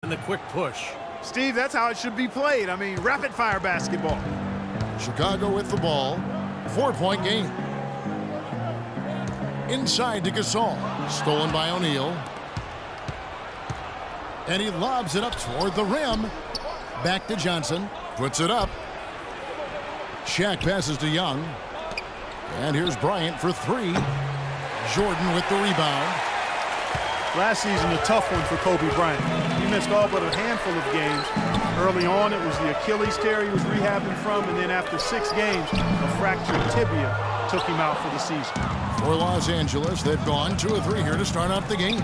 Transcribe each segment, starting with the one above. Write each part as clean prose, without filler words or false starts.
And the quick push. Steve, that's how it should be played. I mean, rapid-fire basketball. Chicago with the ball. 4-point game. Inside to Gasol. Stolen by O'Neal. And he lobs it up toward the rim. Back to Johnson. Puts it up. Shaq passes to Young. And here's Bryant for three. Jordan with the rebound. Last season, a tough one for Kobe Bryant. He missed all but a handful of games. Early on, it was the Achilles tear he was rehabbing from, and then after 6 games, a fractured tibia took him out for the season. For Los Angeles, they've gone 2 of 3 here to start off the game.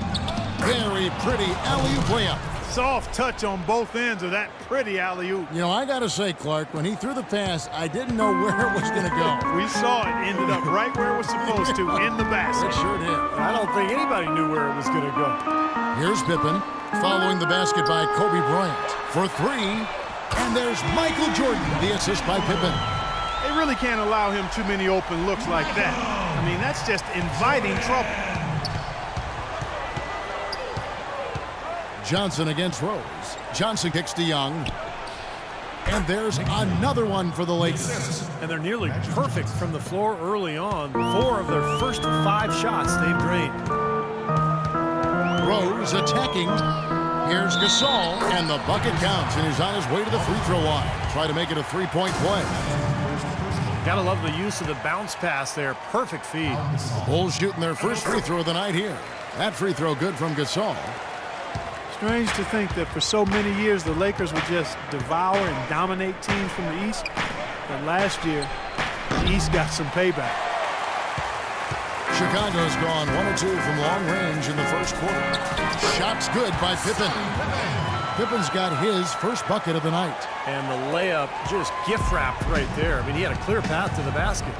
Very pretty alley-oop layup. Soft touch on both ends of that pretty alley-oop. You know, I got to say, Clark, when he threw the pass, I didn't know where it was going to go. We saw it ended up right where it was supposed to, in the basket. It sure did. I don't think anybody knew where it was going to go. Here's Pippen, following the basket by Kobe Bryant for 3. And there's Michael Jordan, the assist by Pippen. They really can't allow him too many open looks like that. I mean, that's just inviting trouble. Johnson against Rose. Johnson kicks to Young. And there's another one for the Lakers. And they're nearly perfect from the floor early on. 4 of their first 5 shots they've drained. Rose attacking. Here's Gasol, and the bucket counts, and he's on his way to the free throw line. Try to make it a 3-point play. Gotta love the use of the bounce pass there. Perfect feed. Bulls shooting their first free throw of the night here. That free throw good from Gasol. Strange to think that for so many years the Lakers would just devour and dominate teams from the East. But last year, the East got some payback. Chicago's gone 1 of 2 from long range in the first quarter. Shots good by Pippen. Pippen's got his first bucket of the night. And the layup just gift wrapped right there. I mean, he had a clear path to the basket.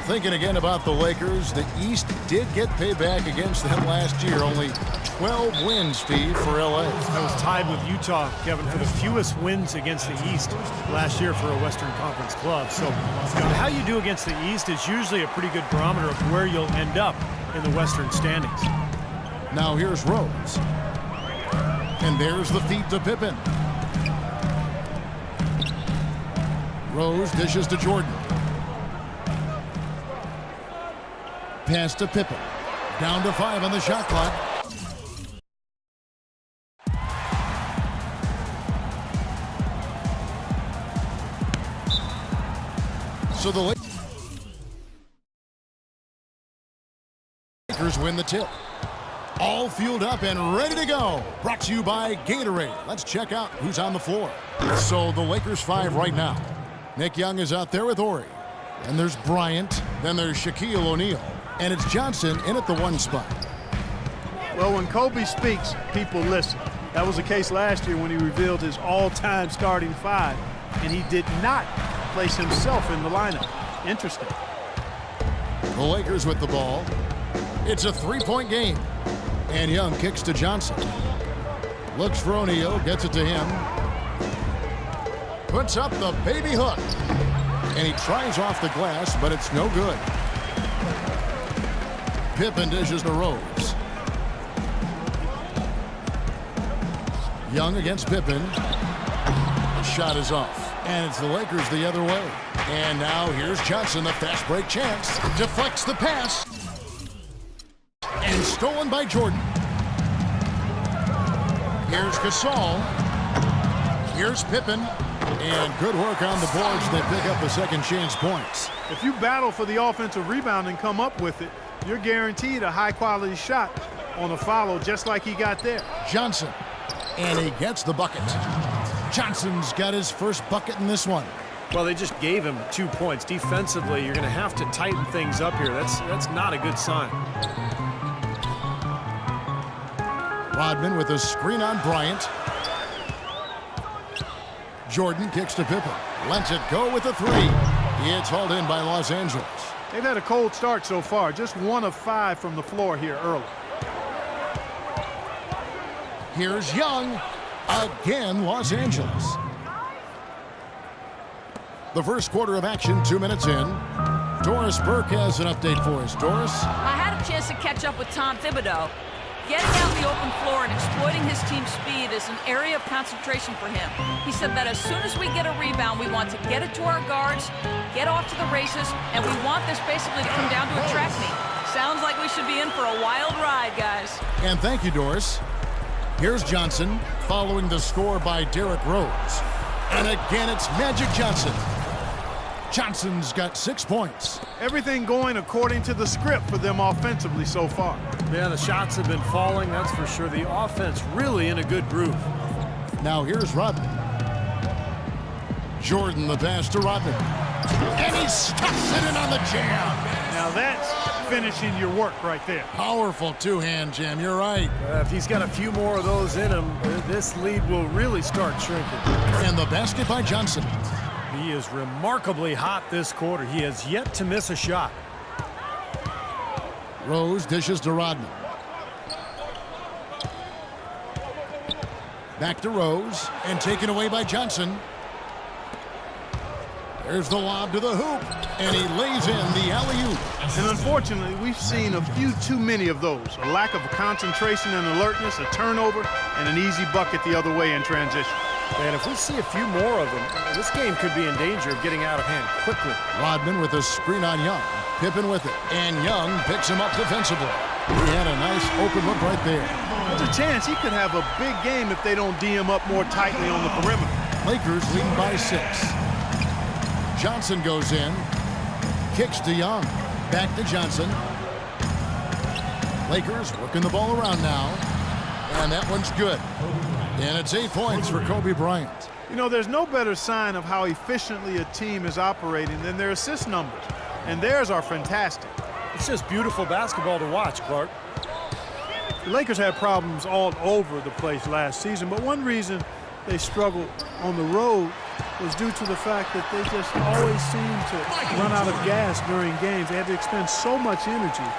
Thinking again about the Lakers, the East did get payback against them last year. Only 12 wins, Steve, for L.A. That was tied with Utah, Kevin, for the fewest wins against the East last year for a Western Conference club. So how you do against the East is usually a pretty good barometer of where you'll end up in the Western standings. Now here's Rose. And there's the feed to Pippen. Rose dishes to Jordan. Pass to Pippen. Down to 5 on the shot clock. So the Lakers win the tip. All fueled up and ready to go. Brought to you by Gatorade. Let's check out who's on the floor. So the Lakers 5 right now. Nick Young is out there with Horry. And there's Bryant. Then there's Shaquille O'Neal. And it's Johnson in at the 1 spot. Well, when Kobe speaks, people listen. That was the case last year when he revealed his all-time starting 5, and he did not place himself in the lineup. Interesting. The Lakers with the ball. It's a 3-point game. And Young kicks to Johnson. Looks for O'Neal, gets it to him. Puts up the baby hook. And he tries off the glass, but it's no good. Pippen dishes to Rose. Young against Pippen. The shot is off. And it's the Lakers the other way. And now here's Johnson, the fast break chance. Deflects the pass. And stolen by Jordan. Here's Gasol. Here's Pippen. And good work on the boards. They pick up the second chance points. If you battle for the offensive rebound and come up with it, you're guaranteed a high-quality shot on a follow just like he got there. Johnson. And he gets the bucket. Johnson's got his first bucket in this one. Well, they just gave him 2 points. Defensively, you're going to have to tighten things up here. That's not a good sign. Rodman with a screen on Bryant. Jordan kicks to Pippen. Lets it go with a 3. It's hauled in by Los Angeles. They've had a cold start so far. Just 1 of 5 from the floor here early. Here's Young. Again, Los Angeles. The first quarter of action, 2 minutes in. Doris Burke has an update for us. Doris? I had a chance to catch up with Tom Thibodeau, Getting out in the open floor and exploiting his team's speed is an area of concentration for him. He said that as soon as we get a rebound, we want to get it to our guards, get off to the races, and we want this basically to come down to a track meet. Sounds like we should be in for a wild ride, guys. And thank you, Doris. Here's Johnson following the score by Derrick Rose. And again, it's Magic Johnson. Johnson's got 6 points. Everything going according to the script for them offensively so far. Yeah, the shots have been falling, that's for sure. The offense really in a good groove. Now here's Rodman. Jordan the pass to Rodman. And he stuffs it in on the jam. Now that's finishing your work right there. Powerful two-hand jam, you're right. If he's got a few more of those in him, this lead will really start shrinking. And the basket by Johnson. He is remarkably hot this quarter. He has yet to miss a shot. Rose dishes to Rodman. Back to Rose, and taken away by Johnson. There's the lob to the hoop, and he lays in the alley-oop. And unfortunately, we've seen a few too many of those. A lack of concentration and alertness, a turnover, and an easy bucket the other way in transition. And if we see a few more of them, this game could be in danger of getting out of hand quickly. Rodman with a screen on Young. Pippen with it, and Young picks him up defensively. He had a nice open look right there. There's a chance he could have a big game if they don't D him up more tightly on the perimeter. Lakers lead by 6. Johnson goes in, kicks to Young, back to Johnson. Lakers working the ball around now, and that one's good. And it's 8 points for Kobe Bryant. You know, there's no better sign of how efficiently a team is operating than their assist numbers, and theirs are fantastic. It's just beautiful basketball to watch, Clark. The Lakers had problems all over the place last season, but one reason they struggled on the road was due to the fact that they just always seemed to run out of gas during games. They had to expend so much energy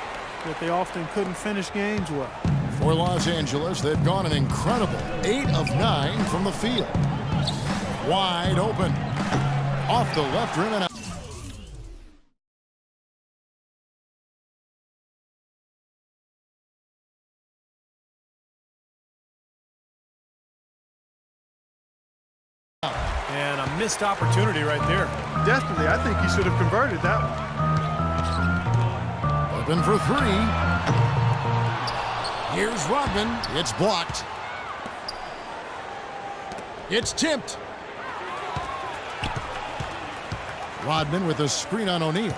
that they often couldn't finish games well. For Los Angeles, they've gone an incredible 8 of 9 from the field. Wide open. Off the left rim and out. And a missed opportunity right there. Definitely, I think he should have converted that one. Open for 3. Here's Rodman. It's blocked. It's tipped. Rodman with a screen on O'Neal.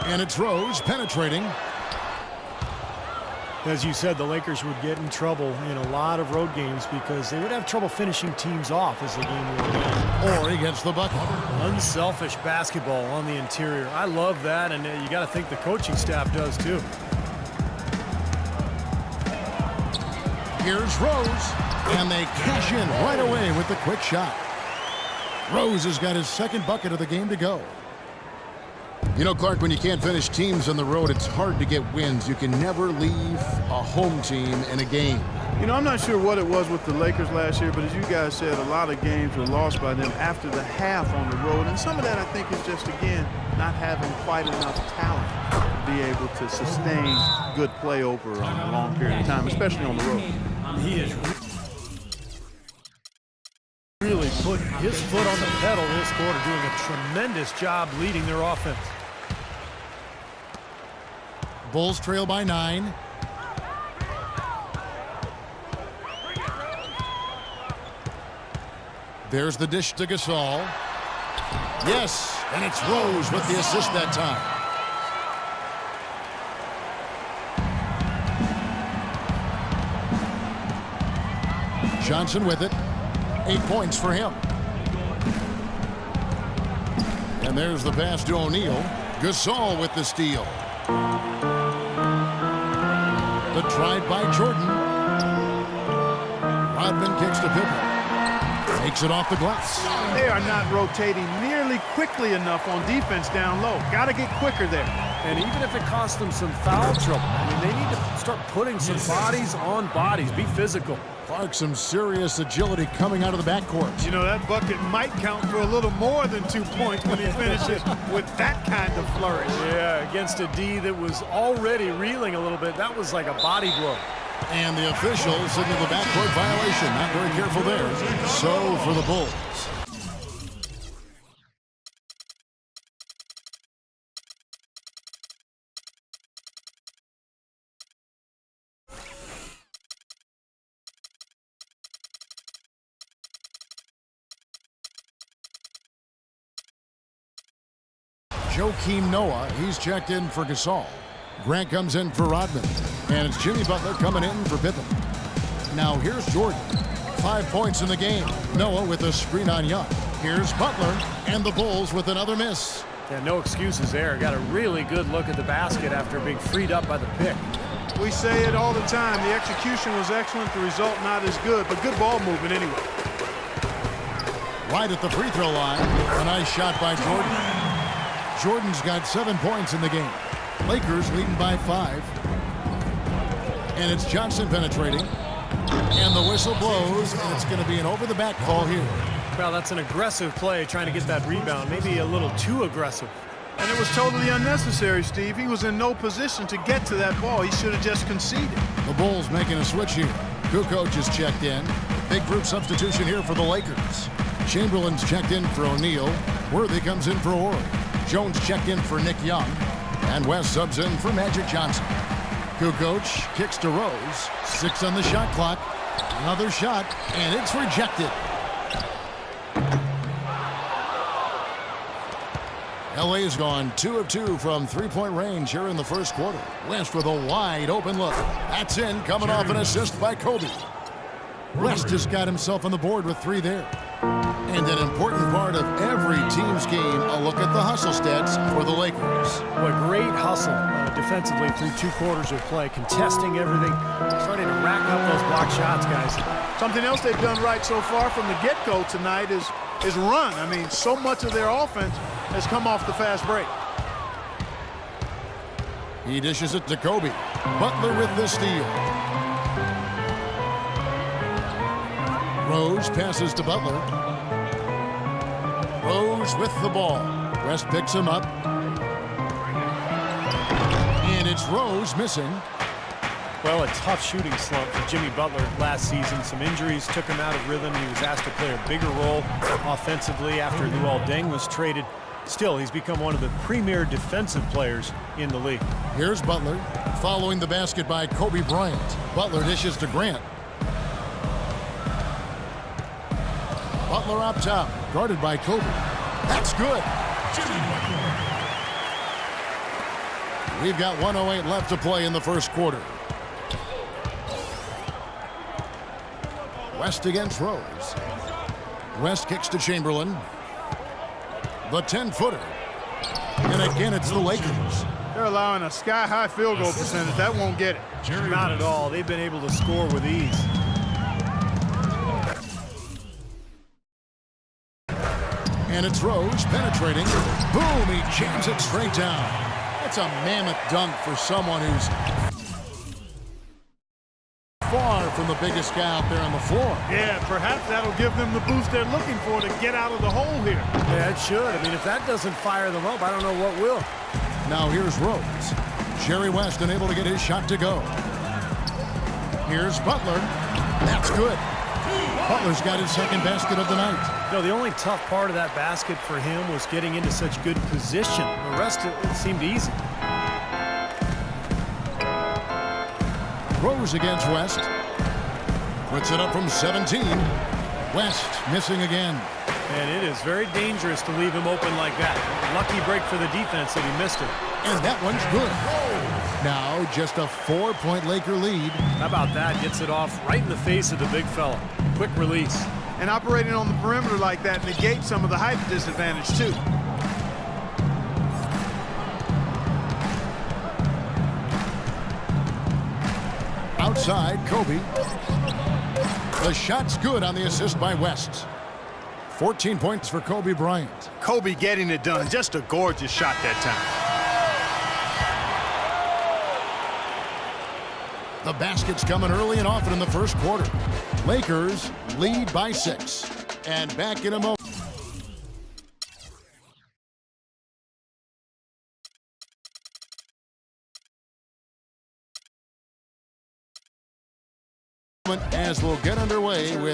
And it's Rose penetrating. As you said, the Lakers would get in trouble in a lot of road games because they would have trouble finishing teams off as the game wore on. Or he gets the bucket. Unselfish basketball on the interior. I love that, and you got to think the coaching staff does too. Here's Rose, and they cash in right away with the quick shot. Rose has got his second bucket of the game to go. You know, Clark, when you can't finish teams on the road, it's hard to get wins. You can never leave a home team in a game. You know, I'm not sure what it was with the Lakers last year, but as you guys said, a lot of games were lost by them after the half on the road. And some of that, I think, is just, again, not having quite enough talent to be able to sustain good play over a long period of time, especially on the road. He is really put his foot on the pedal this quarter, doing a tremendous job leading their offense. Bulls trail by 9. There's the dish to Gasol. Yes, and it's Rose with the assist that time. Johnson with it. 8 points for him. And there's the pass to O'Neal. Gasol with the steal. The drive by Jordan. Rodman kicks to Pippen. Takes it off the glass. They are not rotating nearly quickly enough on defense down low. Got to get quicker there. And even if it costs them some foul trouble, I mean, they need to start putting some bodies on bodies. Be physical. Clark, some serious agility coming out of the backcourt. You know, that bucket might count for a little more than 2 points when he finishes with that kind of flourish. Yeah, against a D that was already reeling a little bit. That was like a body blow. And the officials signal the backcourt violation. Not very careful there. So for the Bulls. Joakim Noah, he's checked in for Gasol. Grant comes in for Rodman. And it's Jimmy Butler coming in for Pippen. Now here's Jordan. 5 points in the game. Noah with a screen on Young. Here's Butler and the Bulls with another miss. Yeah, no excuses there. Got a really good look at the basket after being freed up by the pick. We say it all the time. The execution was excellent. The result not as good, but good ball movement anyway. Right at the free throw line. A nice shot by Jordan. Jordan's got 7 points in the game. Lakers leading by 5. And it's Johnson penetrating. And the whistle blows, and it's going to be an over-the-back call here. Well, that's an aggressive play trying to get that rebound. Maybe a little too aggressive. And it was totally unnecessary, Steve. He was in no position to get to that ball. He should have just conceded. The Bulls making a switch here. Kukoc is checked in. Big group substitution here for the Lakers. Chamberlain's checked in for O'Neal. Worthy comes in for Horry. Jones checked in for Nick Young. And West subs in for Magic Johnson. Kukoc kicks to Rose. 6 on the shot clock. Another shot, and it's rejected. LA's gone 2 of 2 from three-point range here in the first quarter. West with a wide open look. That's in, coming off an assist by Kobe. West has got himself on the board with 3 there. And an important part of every team's game, a look at the hustle stats for the Lakers. What great hustle defensively through 2 quarters of play, contesting everything, starting to rack up those block shots, guys. Something else they've done right so far from the get-go tonight is run. I mean, so much of their offense has come off the fast break. He dishes it to Kobe. Butler with the steal. Rose passes to Butler. Rose with the ball. West picks him up. And it's Rose missing. Well, a tough shooting slump for Jimmy Butler last season. Some injuries took him out of rhythm. He was asked to play a bigger role offensively after Luol Deng was traded. Still, he's become one of the premier defensive players in the league. Here's Butler, following the basket by Kobe Bryant. Butler dishes to Grant. Butler up top, guarded by Kobe. That's good. We've got 1:08 left to play in the first quarter. West against Rose. West kicks to Chamberlain. The 10-footer. And again, it's the Lakers. They're allowing a sky-high field goal percentage. That won't get it. Not at all. They've been able to score with ease. And it's Rose penetrating. Boom, he jams it straight down. That's a mammoth dunk for someone who's far from the biggest guy out there on the floor. Yeah, perhaps that'll give them the boost they're looking for to get out of the hole here. Yeah, it should. I mean, if that doesn't fire them up, I don't know what will. Now here's Rose. Jerry West unable to get his shot to go. Here's Butler. That's good. Butler's got his second basket of the night. No, the only tough part of that basket for him was getting into such good position. The rest of it seemed easy. Rose against West. Puts it up from 17. West missing again. And it is very dangerous to leave him open like that. Lucky break for the defense that he missed it. And that one's good. Now just a 4-point Laker lead. How about that? Gets it off right in the face of the big fella. Quick release. And operating on the perimeter like that negates some of the height disadvantage, too. Outside, Kobe. The shot's good on the assist by West. 14 points for Kobe Bryant. Kobe getting it done. Just a gorgeous shot that time. The basket's coming early and often in the first quarter. Lakers lead by 6. And back in a moment. As we'll get underway with